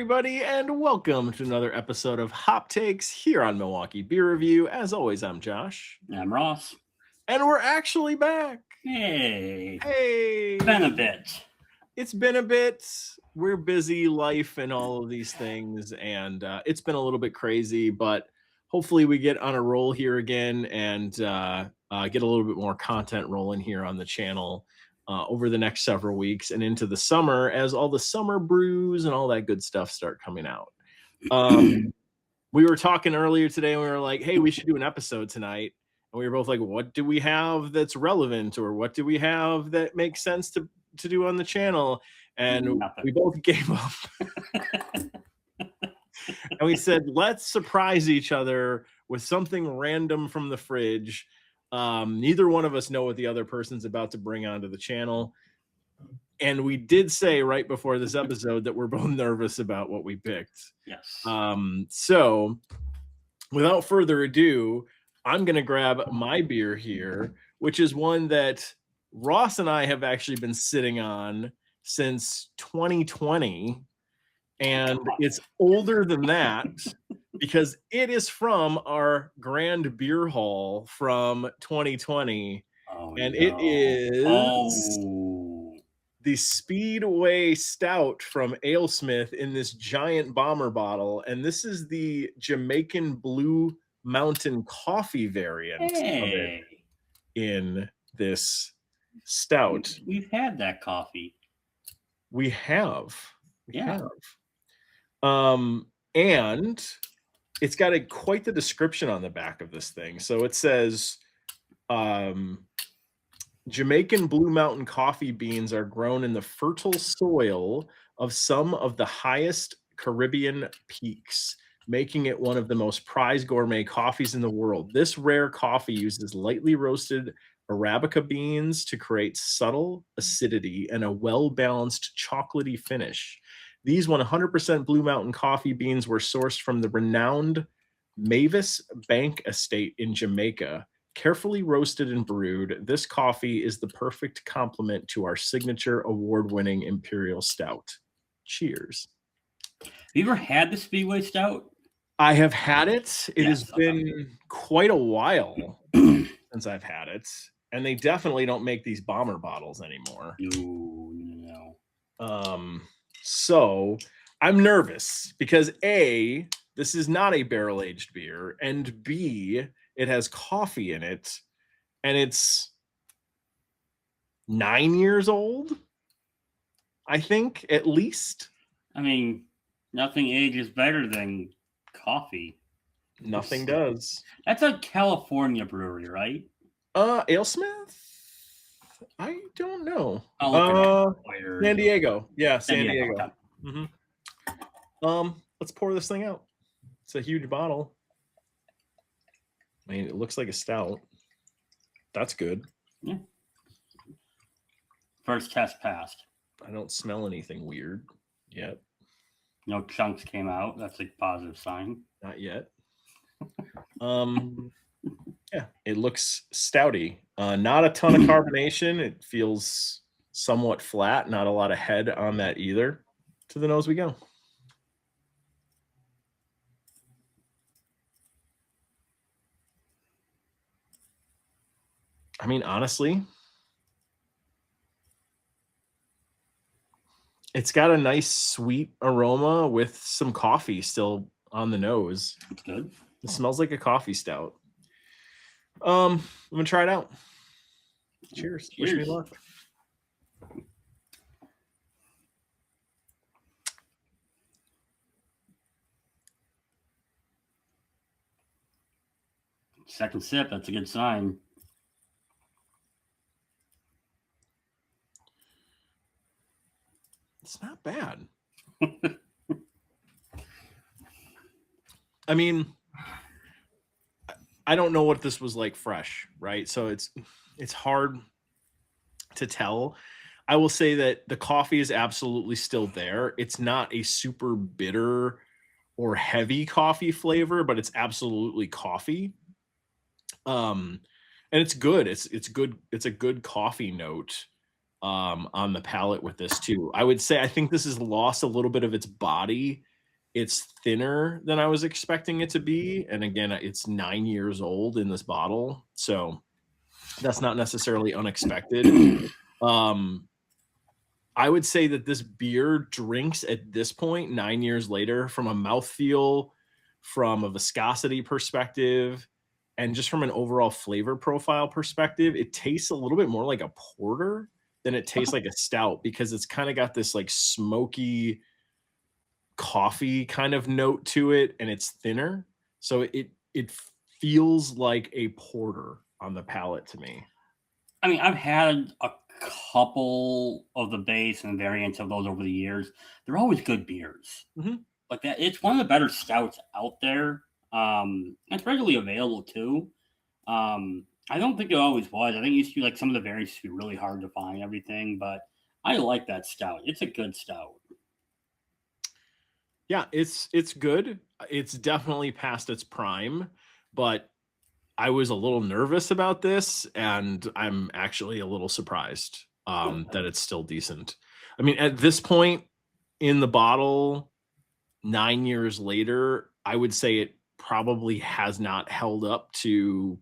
everybody, and welcome to another episode of Hop Takes here on Milwaukee Beer Review. As always, I'm Josh. I'm Ross. And we're actually back. Hey. Hey. Been a bit. It's been a bit. We're busy, life, and all of these things, and it's been a little bit crazy, but hopefully we get on a roll here again and get a little bit more content rolling here on the channel over the next several weeks and into the summer as all the summer brews and all that good stuff start coming out. We were talking earlier today and we were like, hey, we should do an episode tonight. And we were both like, what do we have that's relevant, or what do we have that makes sense to do on the channel? And we both gave up. And we said, let's surprise each other with something random from the fridge. Neither one of us know what the other person's about to bring onto the channel. And we did say right before this episode that we're both nervous about what we picked. Yes. So without further ado, I'm going to grab my beer here, which is one that Ross and I have actually been sitting on since 2020. And it's older than that because it is from our grand beer haul from 2020. And it is the Speedway Stout from AleSmith in this giant bomber bottle. And this is the Jamaican Blue Mountain Coffee variant of it in this stout. We've had that coffee. We have. We have. And it's got quite the description on the back of this thing. So it says, Jamaican Blue Mountain coffee beans are grown in the fertile soil of some of the highest Caribbean peaks, making it one of the most prized gourmet coffees in the world. This rare coffee uses lightly roasted Arabica beans to create subtle acidity and a well-balanced chocolatey finish. These 100% Blue Mountain coffee beans were sourced from the renowned Mavis Bank Estate in Jamaica. Carefully roasted and brewed, this coffee is the perfect complement to our signature award-winning Imperial Stout. Cheers. Have you ever had the Speedway Stout? I have had it. It has been quite a while since I've had it. And they definitely don't make these bomber bottles anymore. No. So I'm nervous because A, this is not a barrel-aged beer, and B, it has coffee in it, and it's 9 years old, I think, at least. I mean, nothing ages better than coffee. Nothing does. That's a California brewery, right? AleSmith? I don't know. San Diego. Yeah, San Diego. Let's pour this thing out. It's a huge bottle. I mean, it looks like a stout. That's good. Yeah. First test passed. I don't smell anything weird yet. No chunks came out. That's a positive sign. Not yet. Yeah, it looks stouty. Not a ton of carbonation. It feels somewhat flat. Not a lot of head on that either. To the nose we go. I mean, honestly, it's got a nice sweet aroma with some coffee still on the nose. It's good. It smells like a coffee stout. I'm gonna try it out. Cheers. Wish me luck. Second sip, that's a good sign. It's not bad. I mean, I don't know what this was like fresh, right? So it's hard to tell. I will say that the coffee is absolutely still there. It's not a super bitter or heavy coffee flavor, but it's absolutely coffee. And it's good. It's good. It's a good coffee note on the palate with this too. I would say I think this has lost a little bit of its body It's thinner than I was expecting it to be, and again, it's 9 years old in this bottle, so that's not necessarily unexpected. Um, I would say that this beer drinks at this point, 9 years later, from a mouthfeel, from a viscosity perspective, and just from an overall flavor profile perspective, it tastes a little bit more like a porter than it tastes like a stout because it's kinda got this, like, smoky coffee kind of note to it, and it's thinner, so it feels like a porter on the palate to me. I mean, I've had a couple of the base and variants of those over the years. They're always good beers. Mhm. Like that, it's one of the better stouts out there. It's readily available too. I don't think it always was. I think it used to be like some of the variants used to be really hard to find everything, but I like that stout. It's a good stout. Yeah, it's good. It's definitely past its prime, but I was a little nervous about this, and I'm actually a little surprised, that it's still decent. I mean, at this point in the bottle, 9 years later, I would say it probably has not held up to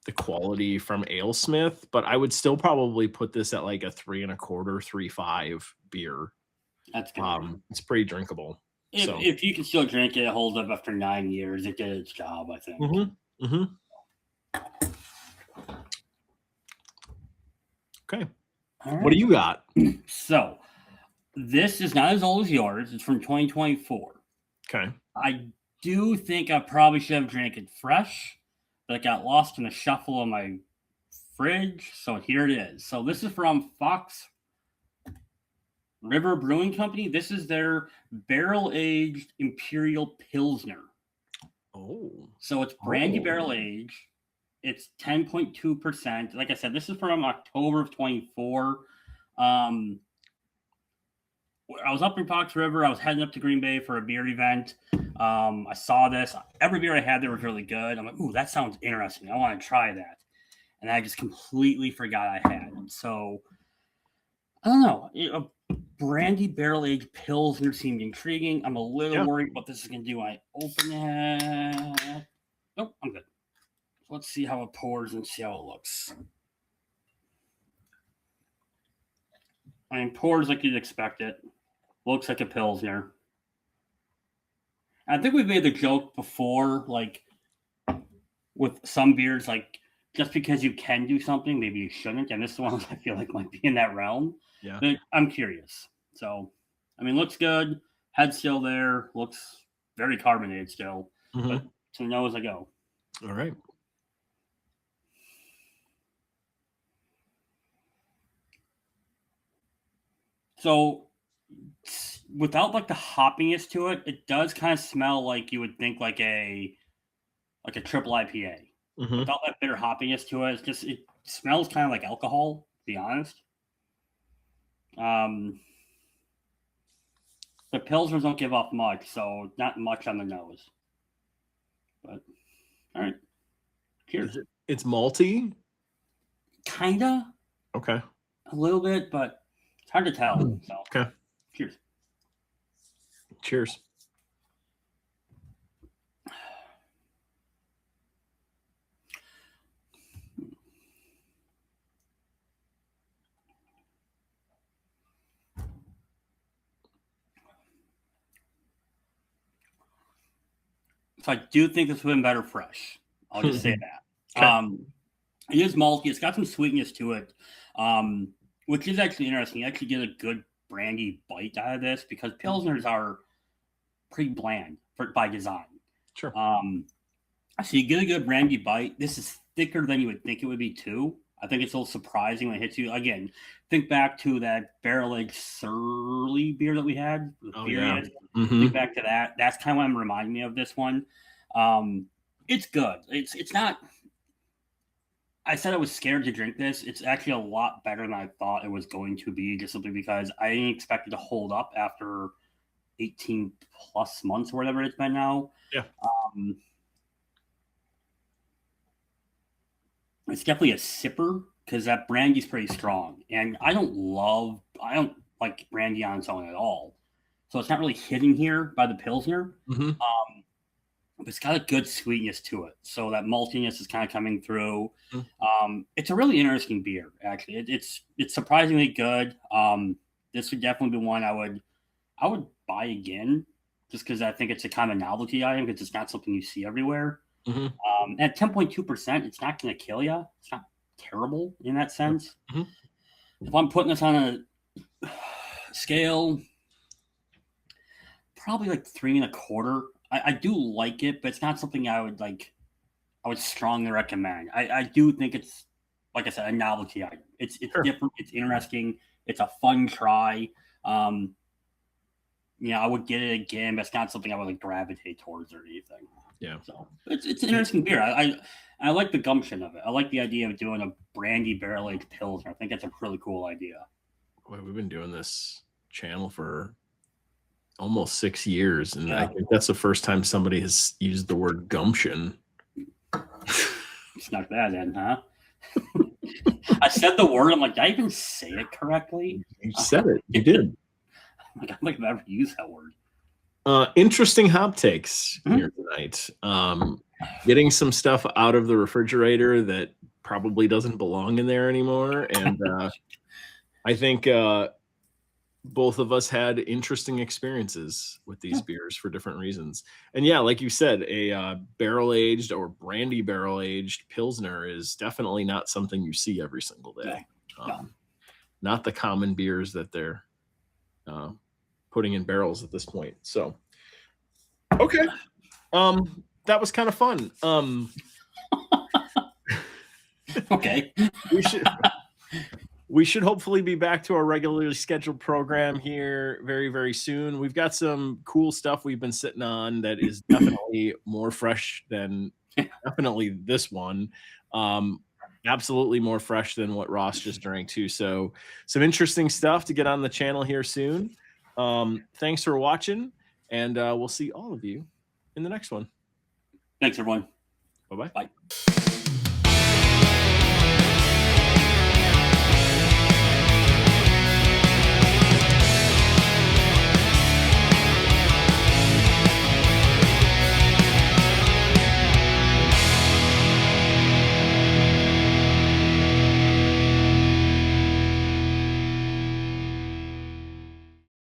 the quality from AleSmith, but I would still probably put this at, like, a 3 and a quarter, 3.5 beer. That's good. It's pretty drinkable. So If you can still drink it, it holds up after 9 years. It did its job, I think. mhm, mhm. Okay. All What do right. you got? So this is not as old as yours. It's from 2024. Okay. I do think I probably should have drank it fresh, but it got lost in the shuffle of my fridge. So here it is. So this is from Fox River Brewing Company. This is their barrel aged Imperial Pilsner. Oh. So it's brandy Oh. barrel aged. It's 10.2%. Like I said, this is from October of 24. Um, I was up in Fox River. I was heading up to Green Bay for a beer event. I saw this. Every beer I had there was really good. I'm like, ooh, that sounds interesting. I want to try that. And I just completely forgot I had it. So I don't know. A brandy barrel aged Pilsner seemed intriguing. I'm a little worried what this is going to do when I open it. Nope, I'm good. Let's see how it pours and see how it looks. I mean, pours like you'd expect it. Looks like a Pilsner. I think we've made the joke before, like with some beers, like just because you can do something, maybe you shouldn't. And this one I feel like might be in that realm. Yeah. But I'm curious. So, I mean, looks good. Head's still there. Looks very carbonated still. Mhm. But to the nose I go. All right. So without like the hoppiness to it, it does kind of smell like you would think like a triple IPA. Mhm. Without that bitter hoppiness to it, it smells kind of like alcohol, to be honest. The Pilsners don't give off much, so not much on the nose. But all right. Cheers. It's malty? Kinda. Okay. A little bit, but it's hard to tell. So Okay. cheers. Cheers. So I do think this would have been better fresh. I'll just say that. Okay. It is malty. It's got some sweetness to it, which is actually interesting. You actually get a good brandy bite out of this because Pilsners are pretty bland by design. Sure. So you get a good brandy bite. This is thicker than you would think it would be too. I think it's a little surprising when it hits you. Again, think back to that barrel-aged Surly beer that we had. Oh, yeah. Mhm. Think back to that. That's kind of what I'm reminding me of this one. It's good. It's not. I said I was scared to drink this. It's actually a lot better than I thought it was going to be, just simply because I didn't expect it to hold up after 18 plus months or whatever it's been now. Yeah. It's definitely a sipper because that brandy's pretty strong. And I don't like brandy on its own at all. so it's not really hidden here by the Pilsner. Mm-hmm. But it's got a good sweetness to it, so that maltiness is kind of coming through. Mm-hmm. It's a really interesting beer, actually. It's surprisingly good. This would definitely be one I would buy again, just because I think it's a kind of novelty item, because it's not something you see everywhere. Mm-hmm. At 10.2%, it's not going to kill you. It's not terrible in that sense. Mm-hmm. If I'm putting this on a scale, probably like 3.25. I do like it, but it's not something I would strongly recommend. I do think it's, like I said, a novelty item. It's Sure. different. It's interesting. It's a fun try. I would get it again, but it's not something I would gravitate towards or anything. Yeah. So it's an interesting beer. I like the gumption of it. I like the idea of doing a brandy barrel aged pilsner. I think that's a really cool idea. Boy, we've been doing this channel for almost 6 years, and Yeah. I think that's the first time somebody has used the word gumption. Snuck that in, huh? I said the word. I'm like, did I even say it correctly? You said it. You did. I don't think I've ever used that word. Interesting hop takes here tonight. Getting some stuff out of the refrigerator that probably doesn't belong in there anymore, and I think both of us had interesting experiences with these beers for different reasons. And yeah, like you said, a barrel-aged or brandy barrel-aged Pilsner is definitely not something you see every single day. Not the common beers that they're putting in barrels at this point. So, okay. That was kind of fun. Okay. We should hopefully be back to our regularly scheduled program here very, very soon. We've got some cool stuff we've been sitting on that is definitely more fresh than definitely this one. Absolutely more fresh than what Ross just drank too. So some interesting stuff to get on the channel here soon. Thanks for watching, and we'll see all of you in the next one. Thanks, everyone. Bye-bye. Bye.